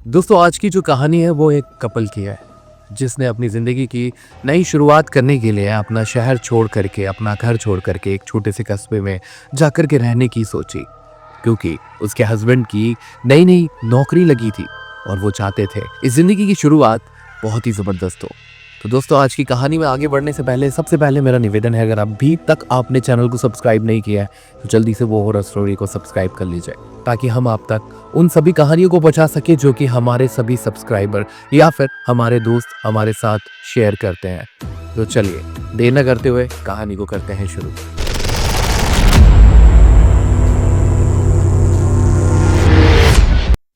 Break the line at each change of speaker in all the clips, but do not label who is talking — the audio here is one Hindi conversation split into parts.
दोस्तों आज की जो कहानी है वो एक कपल की है जिसने अपनी ज़िंदगी की नई शुरुआत करने के लिए अपना शहर छोड़ करके अपना घर छोड़ करके एक छोटे से कस्बे में जाकर के रहने की सोची क्योंकि उसके हस्बैंड की नई नई नौकरी लगी थी और वो चाहते थे इस ज़िंदगी की शुरुआत बहुत ही ज़बरदस्त हो। तो दोस्तों आज की कहानी में आगे बढ़ने से पहले सबसे पहले मेरा निवेदन है, अगर अभी तक आपने चैनल को सब्सक्राइब नहीं किया है तो जल्दी से वो हॉरर स्टोरी को सब्सक्राइब कर लीजिए ताकि हम आप तक उन सभी कहानियों को पहुंचा सके जो कि हमारे सभी सब्सक्राइबर या फिर हमारे दोस्त हमारे साथ शेयर करते हैं। तो चलिए देर न करते हुए कहानी को करते हैं शुरू।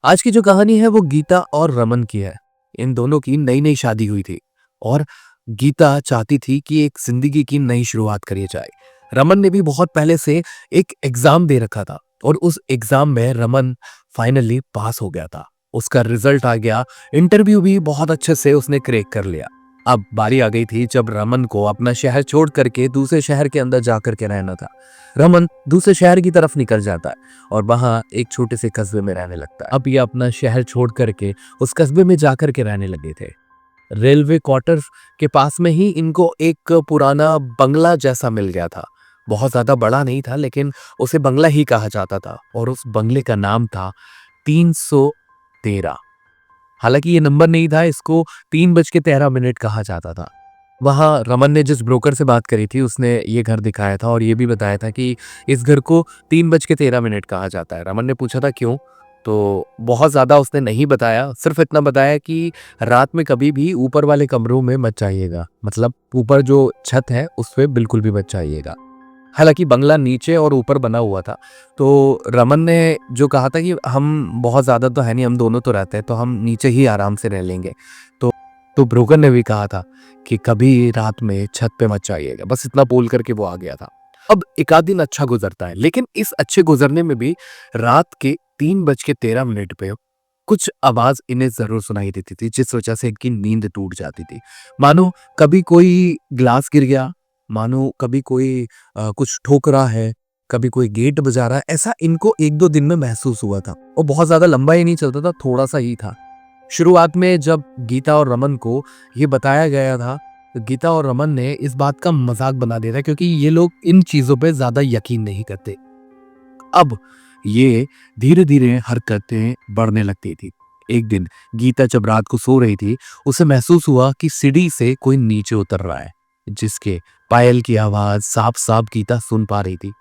आज की जो कहानी है वो गीता और रमन की है। इन दोनों की नई नई शादी हुई थी और गीता चाहती थी कि एक जिंदगी की नई शुरुआत करी जाए। रमन ने भी बहुत पहले से एक एग्जाम दे रखा था और उस एग्जाम में रमन फाइनली पास हो गया था। उसका रिजल्ट आ गया, इंटरव्यू भी बहुत अच्छे से उसने क्रैक कर लिया। अब बारी आ गई थी जब रमन को अपना शहर छोड़ करके दूसरे शहर के अंदर जाकर के रहना था। रमन दूसरे शहर की तरफ निकल जाता है और वहां एक छोटे से कस्बे में रहने लगता है। अब ये अपना शहर छोड़ करके उस कस्बे में जाकर के रहने लगे थे। रेलवे क्वार्टर के पास में ही इनको एक पुराना बंगला जैसा मिल गया था। बहुत ज्यादा बड़ा नहीं था लेकिन उसे बंगला ही कहा जाता था और उस बंगले का नाम था 313। हालांकि ये नंबर नहीं था, इसको 3:13 कहा जाता था। वहां रमन ने जिस ब्रोकर से बात करी थी उसने ये घर दिखाया था और ये भी बताया था कि इस घर को 3:13 कहा जाता है। रमन ने पूछा था क्यों, तो बहुत ज़्यादा उसने नहीं बताया, सिर्फ इतना बताया कि रात में कभी भी ऊपर वाले कमरों में मत जाइएगा, मतलब ऊपर जो छत है उस पर बिल्कुल भी मत जाइएगा। हालांकि बंगला नीचे और ऊपर बना हुआ था। तो रमन ने जो कहा था कि हम बहुत ज़्यादा तो है नहीं, हम दोनों तो रहते हैं तो हम नीचे ही आराम से रह लेंगे। तो ब्रोकर ने भी कहा था कि कभी रात में छत पे मत जाइएगा। बस इतना बोल करके वो आ गया था। अब एक आध दिन अच्छा गुजरता है लेकिन इस अच्छे गुजरने में भी रात के 3:13 पे कुछ आवाज इन्हें जरूर सुनाई देती थी जिस वजह से इनकी नींद टूट जाती थी। मानो कभी कोई ग्लास गिर गया, मानो कभी कोई कुछ ठोक रहा है, कभी कोई गेट बजा रहा है। ऐसा इनको एक दो दिन में महसूस हुआ था और बहुत ज्यादा लंबा ही नहीं चलता था, थोड़ा सा ही था। शुरुआत में जब गीता और रमन को ये बताया गया था तो गीता और रमन ने इस बात का मजाक बना दिया था क्योंकि ये लोग इन चीजों पे ज्यादा यकीन नहीं करते। अब ये धीरे धीरे हरकतें बढ़ने लगती थी। एक दिन गीता जब रात को सो रही थी उसे महसूस हुआ कि सीढ़ी से कोई नीचे उतर रहा है जिसके पायल की आवाज साफ साफ गीता सुन पा रही थी।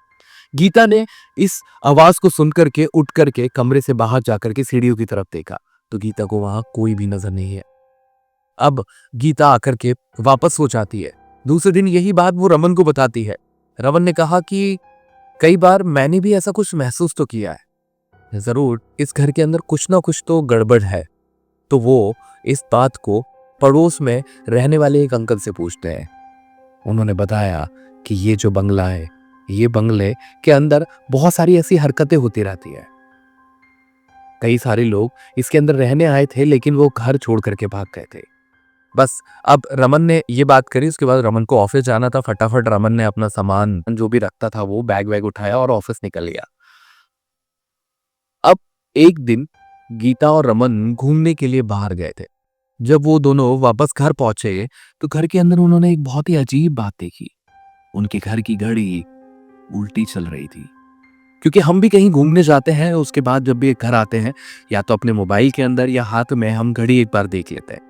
गीता ने इस आवाज को सुन करके उठ करके कमरे से बाहर जाकर के सीढ़ियों की तरफ देखा तो गीता को वहां कोई भी नजर नहीं है। अब गीता आकर के वापस सो जाती है। दूसरे दिन यही बात वो रमन को बताती है। रमन ने कहा कि कई बार मैंने भी ऐसा कुछ महसूस तो किया है, जरूर इस घर के अंदर कुछ ना कुछ तो गड़बड़ है। तो वो इस बात को पड़ोस में रहने वाले एक अंकल से पूछते हैं। उन्होंने बताया कि ये जो बंगला है, ये बंगले के अंदर बहुत सारी ऐसी हरकतें होती रहती है। कई सारे लोग इसके अंदर रहने आए थे लेकिन वो घर छोड़ करके भाग गए थे। बस अब रमन ने ये बात करी, उसके बाद रमन को ऑफिस जाना था। फटाफट रमन ने अपना सामान जो भी रखता था वो बैग वैग उठाया और ऑफिस निकल गया। अब एक दिन गीता और रमन घूमने के लिए बाहर गए थे। जब वो दोनों वापस घर पहुंचे तो घर के अंदर उन्होंने एक बहुत ही अजीब बात देखी। उनके घर की घड़ी उल्टी चल रही थी। क्योंकि हम भी कहीं घूमने जाते हैं उसके बाद जब भी घर आते हैं या तो अपने मोबाइल के अंदर या हाथ में हम घड़ी एक बार देख लेते हैं,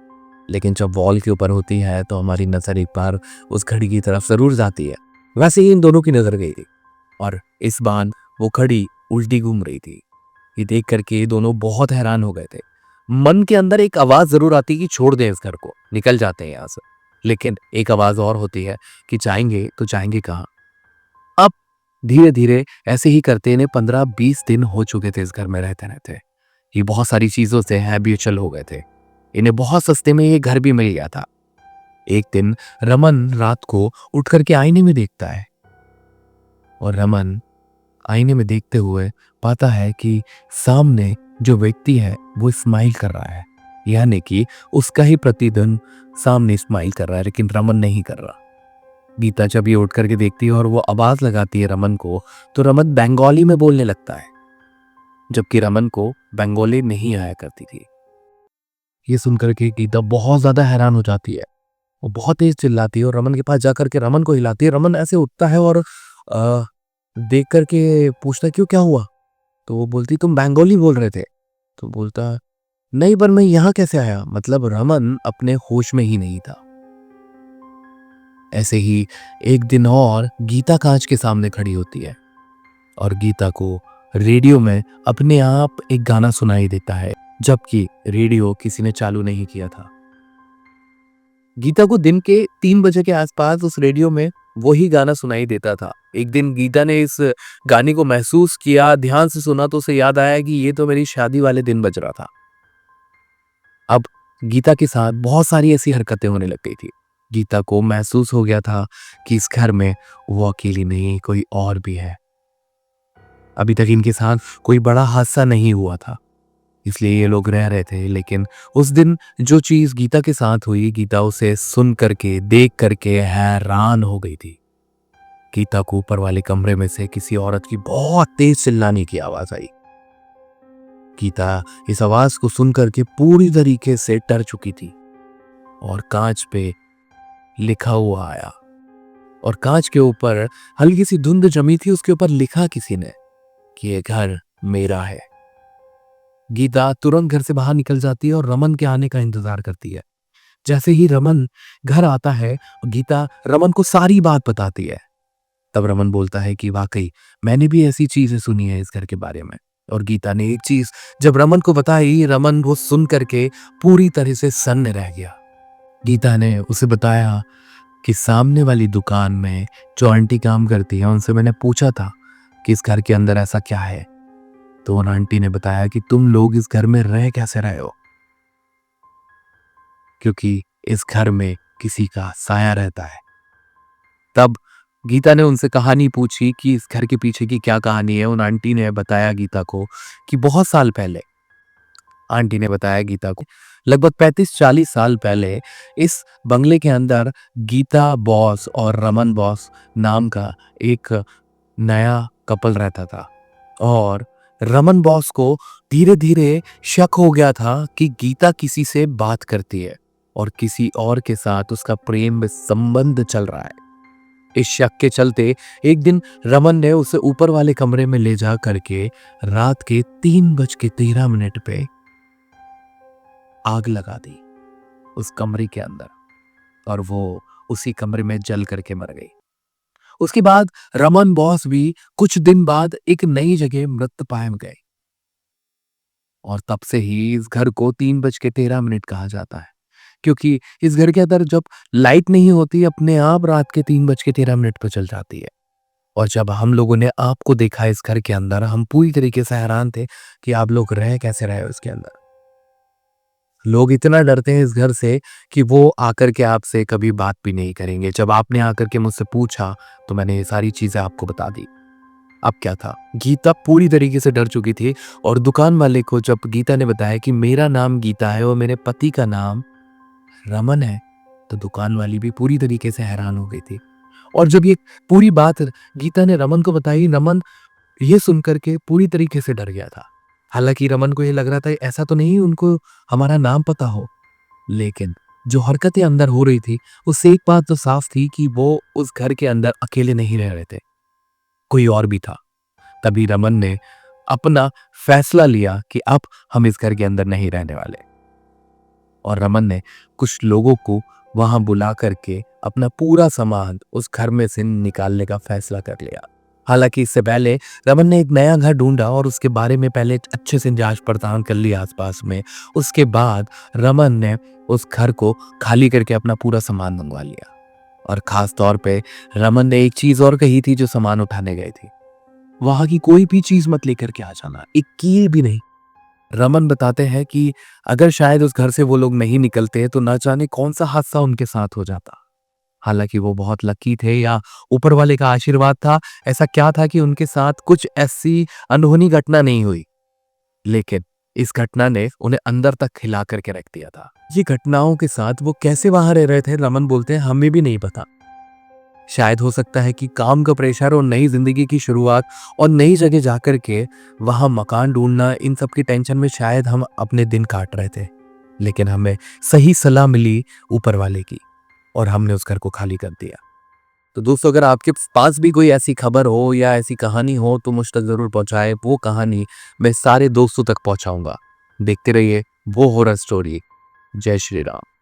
लेकिन जब वॉल के ऊपर होती है तो हमारी नजर एक बार उस घड़ी की तरफ जरूर जाती है। वैसे ही इन दोनों की नजर गई थी और इस बार वो घड़ी उल्टी घूम रही थी। ये देख करके ये दोनों बहुत हैरान हो गए थे। मन के अंदर एक आवाज जरूर आती कि छोड़ दें इस घर को, निकल जाते हैं यहाँ से, लेकिन एक आवाज और होती है कि जाएंगे तो जाएंगे कहाँ। अब धीरे धीरे ऐसे ही करते इन्हें 15-20 दिन हो चुके थे इस घर में रहते रहते। ये बहुत सारी चीजों से हैबिचुअल हो गए थे। इन्हें बहुत सस्ते में ये घर भी मिल गया था। एक दिन रमन रात को उठ करके आईने में देखता है और रमन आईने में देखते हुए पाता है कि सामने जो व्यक्ति है वो स्माइल कर रहा है, यानी कि उसका ही प्रतिदिन सामने स्माइल कर रहा है, लेकिन रमन नहीं कर रहा। गीता जब ये उठ करके देखती है और वो आवाज लगाती है रमन को तो रमन बंगाली में बोलने लगता है, जबकि रमन को बंगाली नहीं आया करती थी। ये सुनकर के गीता बहुत ज़्यादा हैरान हो जाती है। वो बहुत तेज़ चिल्लाती है और रमन के पास जाकर के रमन को हिलाती है। रमन ऐसे उठता है और देख कर के पूछता है, "क्यों, क्या हुआ?" तो वो बोलती, "तुम बंगाली बोल रहे थे।" तो बोलता है, "नहीं, पर मैं यहाँ कैसे आया?" मतलब रमन अपने होश में ही नहीं था। ऐसे ही एक दिन और गीता कांच के सामने खड़ी होती है और गीता को रेडियो में अपने आप एक गाना सुनाई देता है, जबकि रेडियो किसी ने चालू नहीं किया था। गीता को दिन के 3 बजे के आसपास उस रेडियो में वही गाना सुनाई देता था। एक दिन गीता ने इस गाने को महसूस किया, ध्यान से सुना तो उसे याद आया कि ये तो मेरी शादी वाले दिन बज रहा था। अब गीता के साथ बहुत सारी ऐसी हरकतें होने लग गई थी। गीता को महसूस हो गया था कि इस घर में वो अकेली नहीं, कोई और भी है। अभी तक इनके साथ कोई बड़ा हादसा नहीं हुआ था, इसलिए ये लोग रह रहे थे। लेकिन उस दिन जो चीज गीता के साथ हुई, गीता उसे सुन करके, देख करके हैरान हो गई थी। गीता को ऊपर वाले कमरे में से किसी औरत की बहुत तेज चिल्लाने की आवाज आई। गीता इस आवाज को सुन करके पूरी तरीके से डर चुकी थी और कांच पे लिखा हुआ आया और कांच के ऊपर हल्की सी धुंध जमी थी। उसके ऊपर लिखा किसी ने कि ये घर मेरा है। गीता तुरंत घर से बाहर निकल जाती है और रमन के आने का इंतजार करती है। जैसे ही रमन घर आता है, गीता रमन को सारी बात बताती है। तब रमन बोलता है कि वाकई मैंने भी ऐसी चीजें सुनी है इस घर के बारे में। और गीता ने एक चीज जब रमन को बताई, रमन वो सुन करके पूरी तरह से सन्न रह गया। गीता ने उसे बताया कि सामने वाली दुकान में जो आंटी काम करती है, उनसे मैंने पूछा था कि इस घर के अंदर ऐसा क्या है। तो उन आंटी ने बताया कि तुम लोग इस घर में रह कैसे रहे हो, क्योंकि इस घर में किसी का साया रहता है। तब गीता ने उनसे कहानी पूछी कि इस घर के पीछे की क्या कहानी है। उन आंटी ने बताया गीता को कि बहुत साल पहले, आंटी ने बताया गीता को लगभग 35-40 साल पहले इस बंगले के अंदर गीता बॉस और रमन बॉस नाम का एक नया कपल रहता था। और रमन बॉस को धीरे धीरे शक हो गया था कि गीता किसी से बात करती है और किसी और के साथ उसका प्रेम संबंध चल रहा है। इस शक के चलते एक दिन रमन ने उसे ऊपर वाले कमरे में ले जा करके रात के 3:13 पे आग लगा दी उस कमरे के अंदर और वो उसी कमरे में जल करके मर गई। उसके बाद रमन बॉस भी कुछ दिन बाद एक नई जगह मृत पाए गए और तब से ही इस घर को 3:13 कहा जाता है, क्योंकि इस घर के अंदर जब लाइट नहीं होती, अपने आप रात के 3:13 पर चल जाती है। और जब हम लोगों ने आपको देखा इस घर के अंदर, हम पूरी तरीके से हैरान थे कि आप लोग रह कैसे रहे हो इसके अंदर। लोग इतना डरते हैं इस घर से कि वो आकर के आपसे कभी बात भी नहीं करेंगे। जब आपने आकर के मुझसे पूछा तो मैंने ये सारी चीजें आपको बता दी। अब क्या था, गीता पूरी तरीके से डर चुकी थी और दुकान वाले को जब गीता ने बताया कि मेरा नाम गीता है और मेरे पति का नाम रमन है, तो दुकान वाली भी पूरी तरीके से हैरान हो गई थी। और जब ये पूरी बात गीता ने रमन को बताई, रमन ये सुनकर के पूरी तरीके से डर गया था। हालांकि रमन को ये लग रहा था ऐसा तो नहीं उनको हमारा नाम पता हो, लेकिन जो हरकतें अंदर हो रही थी उससे एक बात तो साफ थी कि वो उस घर के अंदर अकेले नहीं रह रहे थे, कोई और भी था। तभी रमन ने अपना फैसला लिया कि अब हम इस घर के अंदर नहीं रहने वाले और रमन ने कुछ लोगों को वहां बुला करके अपना पूरा सामान उस घर में से निकालने का फैसला कर लिया। हालांकि इससे पहले रमन ने एक नया घर ढूंढा और उसके बारे में पहले अच्छे से जांच पड़ताल कर ली आसपास में। उसके बाद रमन ने उस घर को खाली करके अपना पूरा सामान मंगवा लिया और खास तौर पे रमन ने एक चीज और कही थी जो सामान उठाने गए थे, वहां की कोई भी चीज मत लेकर के आ जाना, एक कील भी नहीं। रमन बताते हैं कि अगर शायद उस घर से वो लोग नहीं निकलते तो ना जाने कौन सा हादसा उनके साथ हो जाता। हालांकि वो बहुत लकी थे या ऊपर वाले का आशीर्वाद था, ऐसा क्या था कि उनके साथ कुछ ऐसी अनहोनी घटना नहीं हुई, लेकिन इस घटना ने उन्हें अंदर तक हिला करके रख दिया था। ये घटनाओं के साथ वो कैसे वहां रह रहे थे, रमन बोलते हैं हमें भी नहीं पता। शायद हो सकता है कि काम का प्रेशर और नई जिंदगी की शुरुआत और नई जगह जाकर के वहां मकान ढूंढना, इन सब की टेंशन में शायद हम अपने दिन काट रहे थे। लेकिन हमें सही सलाह मिली ऊपर वाले की और हमने उस घर को खाली कर दिया। तो दोस्तों, अगर आपके पास भी कोई ऐसी खबर हो या ऐसी कहानी हो तो मुझ तक ज़रूर पहुँचाएँ। वो कहानी मैं सारे दोस्तों तक पहुँचाऊँगा। देखते रहिए वो हॉरर स्टोरी। जय श्री राम।